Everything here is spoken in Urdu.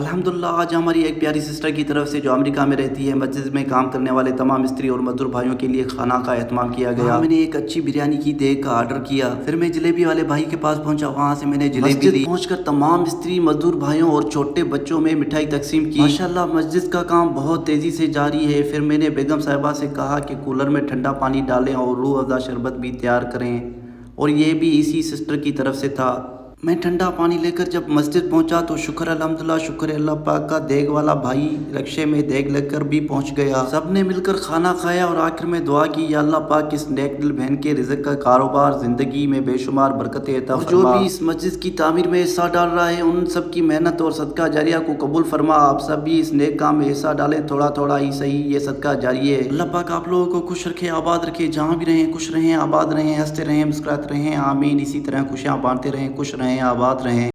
الحمدللہ آج ہماری ایک پیاری سسٹر کی طرف سے جو امریکہ میں رہتی ہے مسجد میں کام کرنے والے تمام مستری اور مزدور بھائیوں کے لیے کھانا کا اہتمام کیا گیا۔ میں نے ایک اچھی بریانی کی دیگ کا آرڈر کیا، پھر میں جلیبی والے بھائی کے پاس پہنچا، وہاں سے میں نے جلیبی لی۔ پہنچ کر تمام مستری مزدور بھائیوں اور چھوٹے بچوں میں مٹھائی تقسیم کی۔ ماشاءاللہ مسجد کا کام بہت تیزی سے جاری ہے۔ پھر میں نے بیگم صاحبہ سے کہا کہ کولر میں ٹھنڈا پانی ڈالیں اور روح افزا شربت بھی تیار کریں، اور یہ بھی اسی سسٹر کی طرف سے تھا۔ میں ٹھنڈا پانی لے کر جب مسجد پہنچا تو شکر الحمدللہ، شکر اللہ پاک کا، دیگ والا بھائی رکشے میں دیگ لے کر بھی پہنچ گیا۔ سب نے مل کر کھانا کھایا اور آخر میں دعا کی، یا اللہ پاک اس نیک دل بہن کے رزق کا کاروبار زندگی میں بے شمار برکتیں عطا فرما، جو بھی اس مسجد کی تعمیر میں حصہ ڈال رہا ہے ان سب کی محنت اور صدقہ جاریہ کو قبول فرما۔ آپ سب بھی اس نیک کام میں حصہ ڈالیں، تھوڑا تھوڑا ہی صحیح، یہ صدقہ جاریہ ہے۔ اللہ پاک آپ لوگوں کو خوش رکھے، آباد رکھے، جہاں بھی رہیں خوش رہیں، آباد رہیں، ہنستے رہیں، مسکراتے رہیں، آمین۔ اسی طرح خوشیاں بانٹتے رہیں، خوش رہیں، آباد رہیں۔